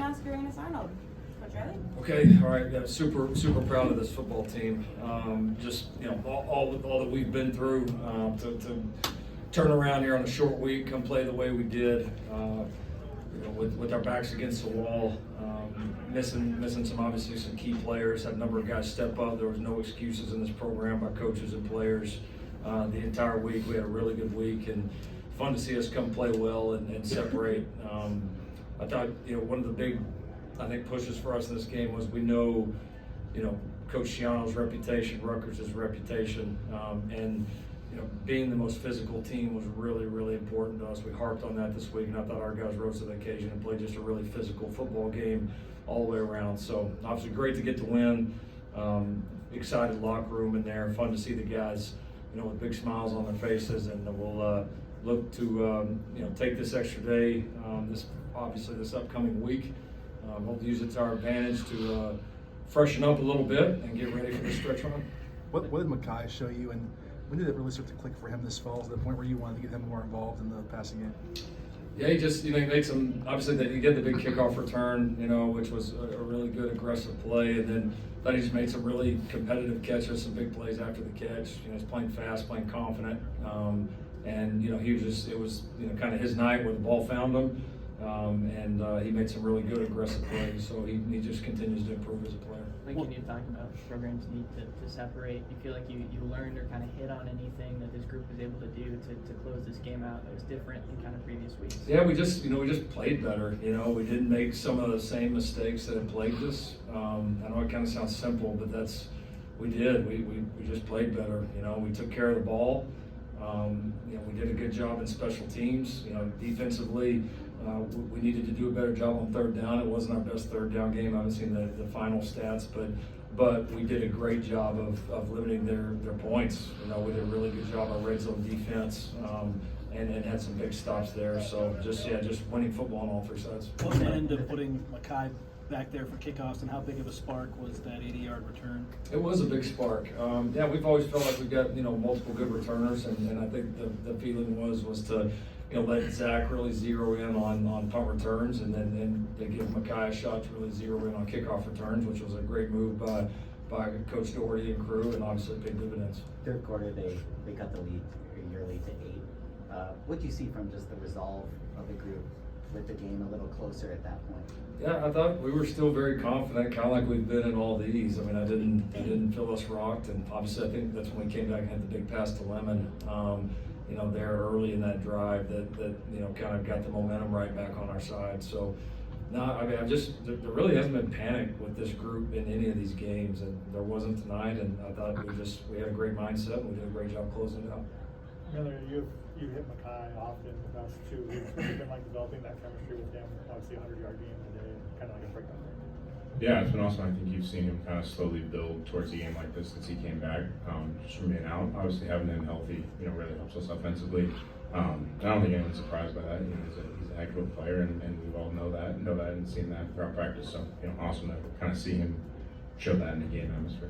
Mascarenas-Arnold. Coach Riley? Okay, all right. Yeah, super proud of this football team. Just all that we've been through to turn around here on a short week, come play the way we did. With our backs against the wall, missing some key players. Had a number of guys step up. There was no excuses in this program by coaches and players. The entire week we had a really good week, and fun to see us come play well and separate. I thought one of the big pushes for us in this game was we know Coach Schiano's reputation, Rutgers' reputation, and being the most physical team was really important to us. We harped on that this week, and I thought our guys rose to the occasion and played just a really physical football game all the way around. So obviously great to get the win. Excited locker room in there. Fun to see the guys, with big smiles on their faces, and we'll look to take this extra day, this upcoming week. Hope to use it to our advantage to freshen up a little bit and get ready for the stretch run. What did Makai show you, and when did it really start to click for him this fall to the point where you wanted to get him more involved in the passing game? Yeah, he just he made some, obviously he did the big kickoff return, which was a really good aggressive play, and then thought he just made some really competitive catches, some big plays after the catch. He's playing fast, playing confident, and it was kind of his night where the ball found him, and he made some really good aggressive plays. So he just continues to improve as a player. When you talk about programs need to separate, you feel like you learned or kind of hit on anything that this group was able to do to close this game out that was different than kind of previous weeks? Yeah, we just played better. We didn't make some of the same mistakes that have plagued us. I know it kind of sounds simple, but we did. We just played better. We took care of the ball. We did a good job in special teams. Defensively, we needed to do a better job on third down. It wasn't our best third down game. I haven't seen the final stats, but we did a great job of limiting their points. We did a really good job on red zone defense, and had some big stops there. So just winning football on all three sides. What went into putting Makai back there for kickoffs, and how big of a spark was that 80-yard return? It was a big spark. We've always felt like we've got multiple good returners, and I think the feeling was to let Zach really zero in on punt returns, and then they give Makai a shot to really zero in on kickoff returns, which was a great move by Coach Doherty and crew, and obviously paid dividends. Third quarter, they cut the lead, your lead to 8. What do you see from just the resolve of the group with the game a little closer at that point? Yeah, I thought we were still very confident, kind of like we've been in all these. I mean, I didn't feel us rocked, and obviously I think that's when we came back and had the big pass to Lemon. There early in that drive that kind of got the momentum right back on our side. So, no, I mean, there really hasn't been panic with this group in any of these games, and there wasn't tonight. And I thought we had a great mindset, and we did a great job closing it out. Miller, you hit Makai often the past 2 weeks. What's it been like developing that chemistry with him? Obviously, a 100-yard game today, kind of like a breakout. Yeah, it's been awesome. I think you've seen him kind of slowly build towards a game like this since he came back. Just from being out, obviously having him healthy, really helps us offensively. I don't think anyone's surprised by that. He's a heck of a player, and we all know that, and seen that throughout practice. So, awesome to kind of see him show that in the game atmosphere.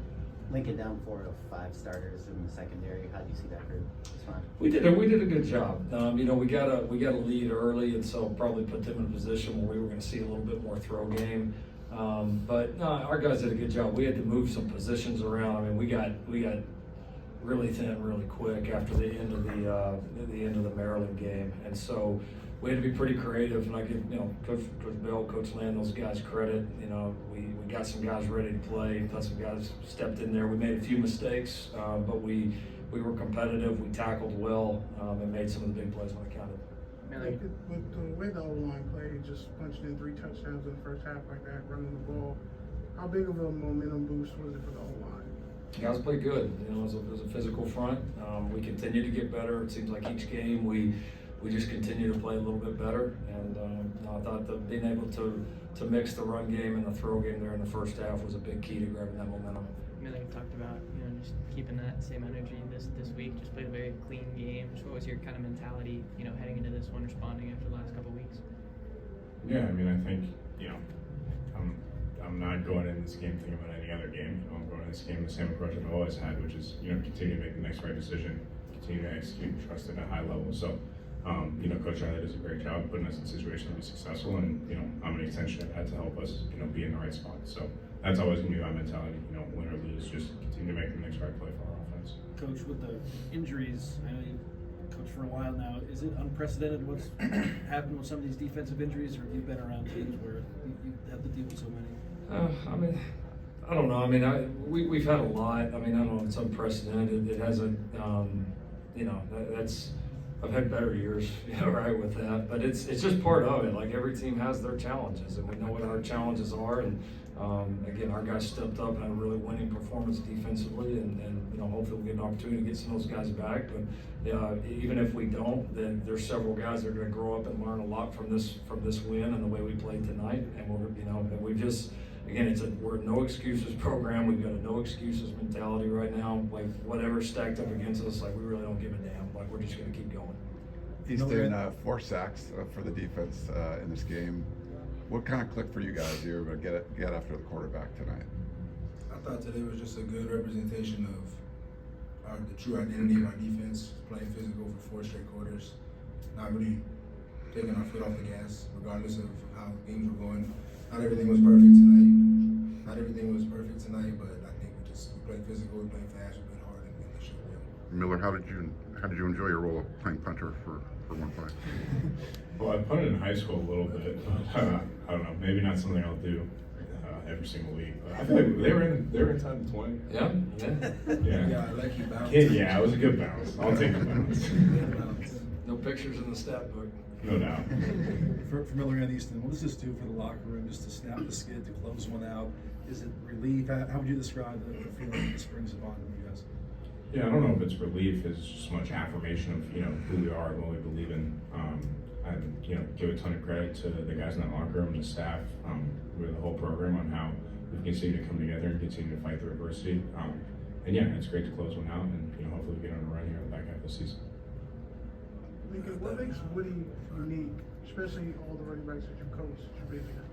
Lincoln down 4 of 5 starters in the secondary. How do you see that group respond? We did a good job. We got a lead early, and so probably put them in a position where we were going to see a little bit more throw game. But no, our guys did a good job. We had to move some positions around. I mean, we got really thin really quick after the end of the Maryland game, and so we had to be pretty creative. And I give Coach Bell, Coach Land, those guys credit. We got some guys ready to play. Plus, some guys stepped in there. We made a few mistakes, but we were competitive. We tackled well, and made some of the big plays when it counted. With the way the O-line played, just punching in 3 touchdowns in the first half like that, running the ball, how big of a momentum boost was it for the O-line? Guys played good. It was a physical front. We continue to get better. It seems like each game we just continue to play a little bit better. And I thought that being able to mix the run game and the throw game there in the first half was a big key to grabbing that momentum. Like you talked about, just keeping that same energy this week. Just played a very clean game. So what was your kind of mentality, heading into this one, responding after the last couple of weeks? Yeah, I mean, I think I'm not going in this game thinking about any other game. I'm going in this game the same approach I've always had, which is continue to make the next right decision, continue to execute, trust at a high level. So You know, Coach Riley does a great job putting us in situations to be successful, and you know how many attention it had to help us, you know, be in the right spot. So that's always gonna be my mentality. You know, win or lose, just continue to make the next right play for our offense. Coach, with the injuries, I know you've coached for a while now. Is it unprecedented what's happened with some of these defensive injuries, or have you been around teams where you have to deal with so many? I mean, I don't know. I mean, we've had a lot. I mean, I don't know if it's unprecedented. It hasn't, you know, that's, I've had better years, you know, right, with that. But it's just part of it. Like, every team has their challenges, and we know what our challenges are. And again, our guys stepped up and had a really winning performance defensively, and you know, hopefully we'll get an opportunity to get some of those guys back. But even if we don't, then there's several guys that are going to grow up and learn a lot from this win and the way we played tonight. And we're, you know, and we just. Again, we're a no excuses program. We've got a no excuses mentality right now. Like, whatever's stacked up against us, like, we really don't give a damn. Like, we're just going to keep going. Easton, 4 sacks for the defense in this game. What kind of clicked for you guys? You were able to get after the quarterback tonight. I thought today was just a good representation of the true identity of our defense, playing physical for 4 straight quarters, not really taking our foot off the gas, regardless of how things were going. Not everything was perfect tonight. But I think we played physical, we played fast, we played hard, and we showed well. Miller, how did you enjoy your role of playing punter for one play? Well, I punted in high school a little bit. I don't know, maybe not something I'll do every single week. But I feel like they were inside the 20. Yeah. Yeah, I like you bounce. Yeah, it was a good bounce. I'll take the bounce. No pictures in the stat book. No doubt. For Miller and Easton, what does this do for the locker room, just to snap the skid, to close one out? Is it relief? How would you describe the feeling that this brings upon you guys? Yeah, I don't know if it's relief. It's just much affirmation of, you know, who we are and what we believe in. And you know, give a ton of credit to the guys in that locker room, the staff, with the whole program on how we continue to come together and continue to fight through adversity. And yeah, it's great to close one out, and you know, hopefully we get on a run here in the back half of the season. What makes Woody unique, especially all the running backs that you coach, that you've been here?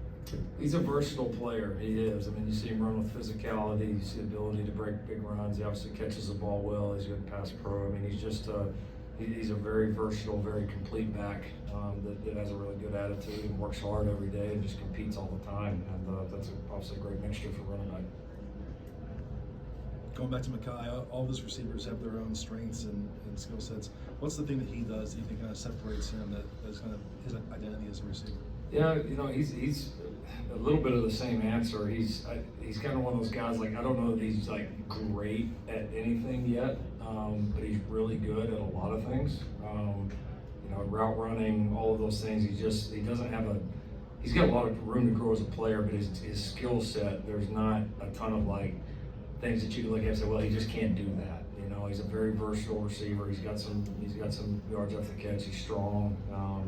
He's a versatile player. He is. I mean, you see him run with physicality. You see the ability to break big runs. He obviously catches the ball well. He's a good pass pro. I mean, he's just he's a very versatile, very complete back that has a really good attitude and works hard every day and just competes all the time. And that's obviously a great mixture for running back. Going back to Mekhi, all of his receivers have their own strengths and skill sets. What's the thing that he does that you think kind of separates him, that is kind of his identity as a receiver? Yeah, you know, he's a little bit of the same answer. He's kind of one of those guys, like, I don't know that he's like great at anything yet, but he's really good at a lot of things. You know, route running, all of those things. He doesn't have he's got a lot of room to grow as a player, but his skill set, there's not a ton of like things that you can look at and say, well, he just can't do that. You know, he's a very versatile receiver. He's got some yards after the catch. He's strong,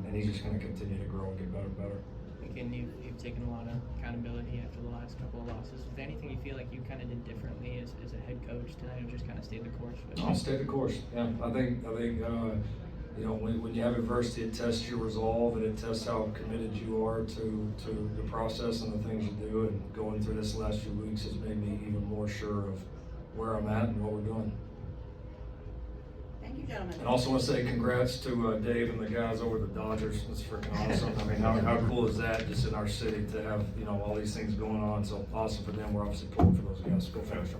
and he's just going to continue to grow and get better and better. Again, you've taken a lot of accountability after the last couple of losses. Is there anything you feel like you kind of did differently as a head coach tonight, or just kind of stayed the course? I'll stay the course. Yeah, I think you know, when you have adversity, it tests your resolve and it tests how committed you are to the process and the things you do. And going through this last few weeks has made me even more sure of where I'm at and what we're doing. Thank you, gentlemen. And also want to say congrats to Dave and the guys over at the Dodgers. That's freaking awesome. I mean, how cool is that, just in our city, to have, you know, all these things going on? So awesome for them. We're obviously pulling for those guys. Go fast.